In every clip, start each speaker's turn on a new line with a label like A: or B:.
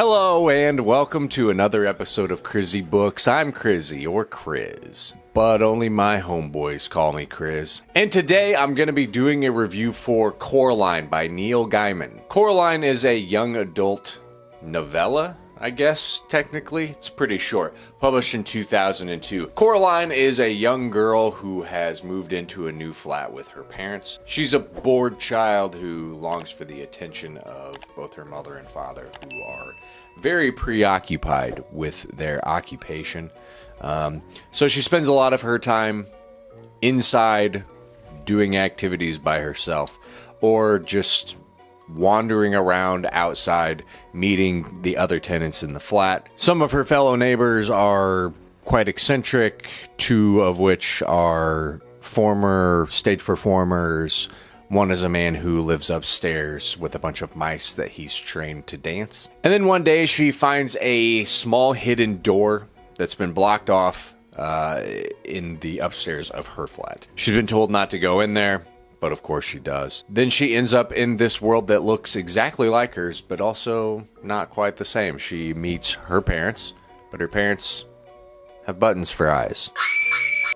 A: Hello and welcome to another episode of Crizzy Books. I'm Crizzy, or Criz, but only my homeboys call me Criz. And today I'm going to be doing a review for Coraline by Neil Gaiman. Coraline is a young adult novella, I guess, technically. It's pretty short. Published in 2002. Coraline is a young girl who has moved into a new flat with her parents. She's a bored child who longs for the attention of both her mother and father, who are very preoccupied with their occupation. So she spends a lot of her time inside doing activities by herself, or just wandering around outside, meeting the other tenants in the flat. Some of her fellow neighbors are quite eccentric, two of which are former stage performers. One is a man who lives upstairs with a bunch of mice that he's trained to dance. And then one day she finds a small hidden door that's been blocked off in the upstairs of her flat. She's been told not to go in there, but of course she does. Then she ends up in this world that looks exactly like hers, but also not quite the same. She meets her parents, but her parents have buttons for eyes.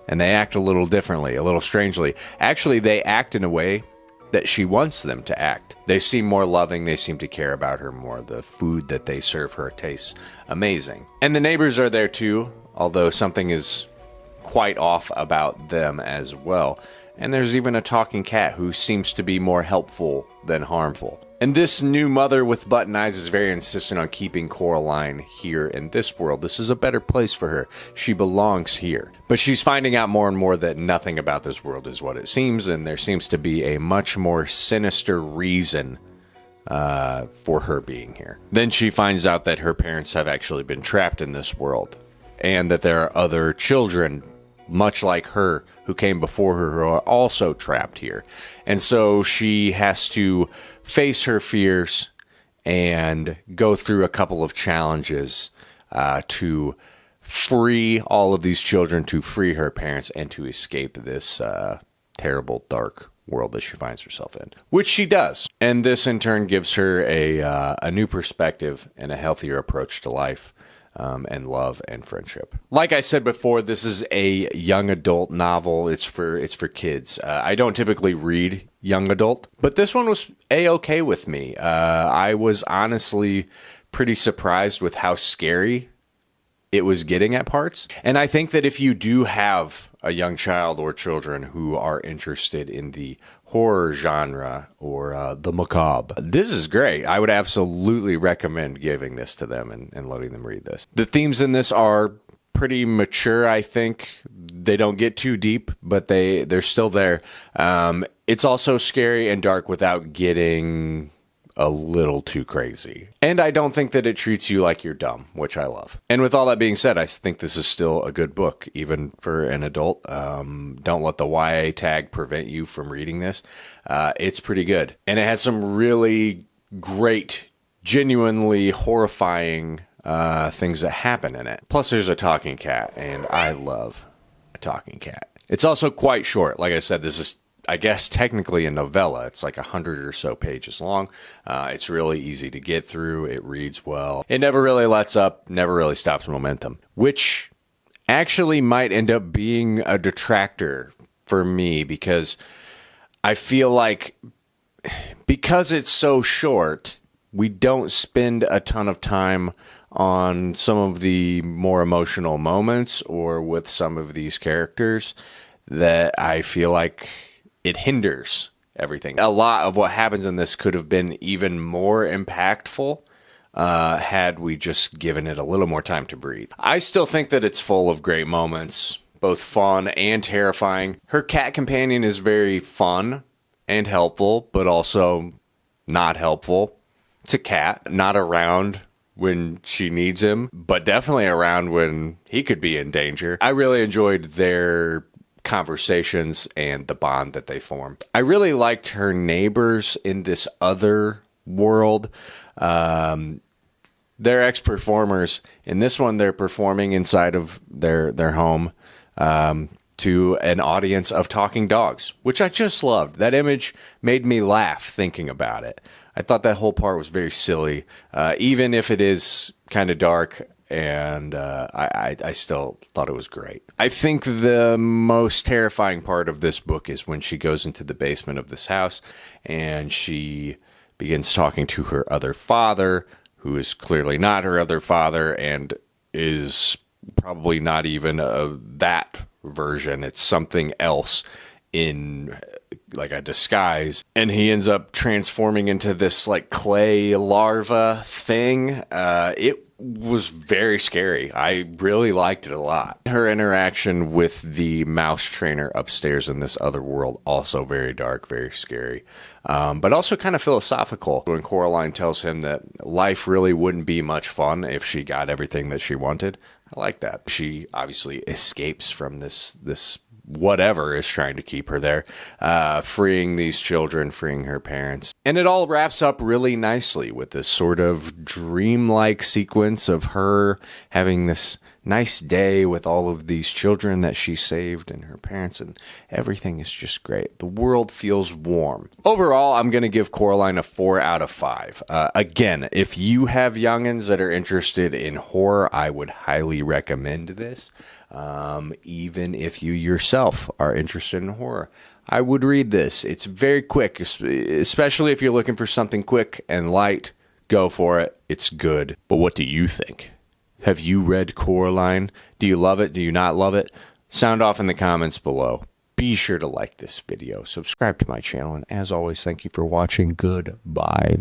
A: And they act a little differently, a little strangely. Actually, they act in a way that she wants them to act. They seem more loving, they seem to care about her more. The food that they serve her tastes amazing. And the neighbors are there too, although something is quite off about them as well. And there's even a talking cat who seems to be more helpful than harmful. And this new mother with button eyes is very insistent on keeping Coraline here in this world. This is a better place for her. She belongs here. But she's finding out more and more that nothing about this world is what it seems, and there seems to be a much more sinister reason for her being here. Then she finds out that her parents have actually been trapped in this world, and that there are other children much like her, who came before her, who are also trapped here. And so she has to face her fears and go through a couple of challenges to free all of these children, to free her parents, and to escape this terrible, dark world that she finds herself in. Which she does. And this, in turn, gives her a new perspective and a healthier approach to life. And love and friendship. Like I said before, this is a young adult novel. It's for kids. I don't typically read young adult, but this one was a-okay with me. I was honestly pretty surprised with how scary it was getting at parts. And I think that if you do have a young child or children who are interested in the horror genre or the macabre, this is great. I would absolutely recommend giving this to them and letting them read this. The themes in this are pretty mature, I think. They don't get too deep, but they're still there. It's also scary and dark without getting a little too crazy. And I don't think that it treats you like you're dumb, which I love. And with all that being said, I think this is still a good book, even for an adult. Don't let the YA tag prevent you from reading this. It's pretty good. And it has some really great, genuinely horrifying things that happen in it. Plus, there's a talking cat, and I love a talking cat. It's also quite short. Like I said, this is, I guess, technically a novella. It's like 100 or so pages long. It's really easy to get through. It reads well. It never really lets up, never really stops momentum, which actually might end up being a detractor for me, because I feel like because it's so short, we don't spend a ton of time on some of the more emotional moments or with some of these characters that I feel like it hinders everything. A lot of what happens in this could have been even more impactful had we just given it a little more time to breathe. I still think that it's full of great moments, both fun and terrifying. Her cat companion is very fun and helpful, but also not helpful. It's a cat, not around when she needs him, but definitely around when he could be in danger. I really enjoyed their conversations and the bond that they formed. I really liked her neighbors in this other world. They're ex-performers. In this one, they're performing inside of their home to an audience of talking dogs, which I just loved. That image made me laugh thinking about it. I thought that whole part was very silly, even if it is kind of dark. And I still thought it was great. I think the most terrifying part of this book is when she goes into the basement of this house and she begins talking to her other father, who is clearly not her other father and is probably not even that version. It's something else in like a disguise, and he ends up transforming into this like clay larva thing. It was very scary. I really liked it a lot. Her interaction with the mouse trainer upstairs in this other world, also very dark, very scary, but also kind of philosophical. When Coraline tells him that life really wouldn't be much fun if she got everything that she wanted, I like that. She obviously escapes from this whatever is trying to keep her there, freeing these children, freeing her parents. And it all wraps up really nicely with this sort of dreamlike sequence of her having this nice day with all of these children that she saved and her parents, and everything is just great. The world feels warm. Overall, I'm going to give Coraline a 4 out of 5. Again, if you have youngins that are interested in horror, I would highly recommend this. Even if you yourself are interested in horror, I would read this. It's very quick, especially if you're looking for something quick and light. Go for it. It's good. But what do you think? Have you read Coraline? Do you love it? Do you not love it? Sound off in the comments below. Be sure to like this video, subscribe to my channel, and as always, thank you for watching. Goodbye.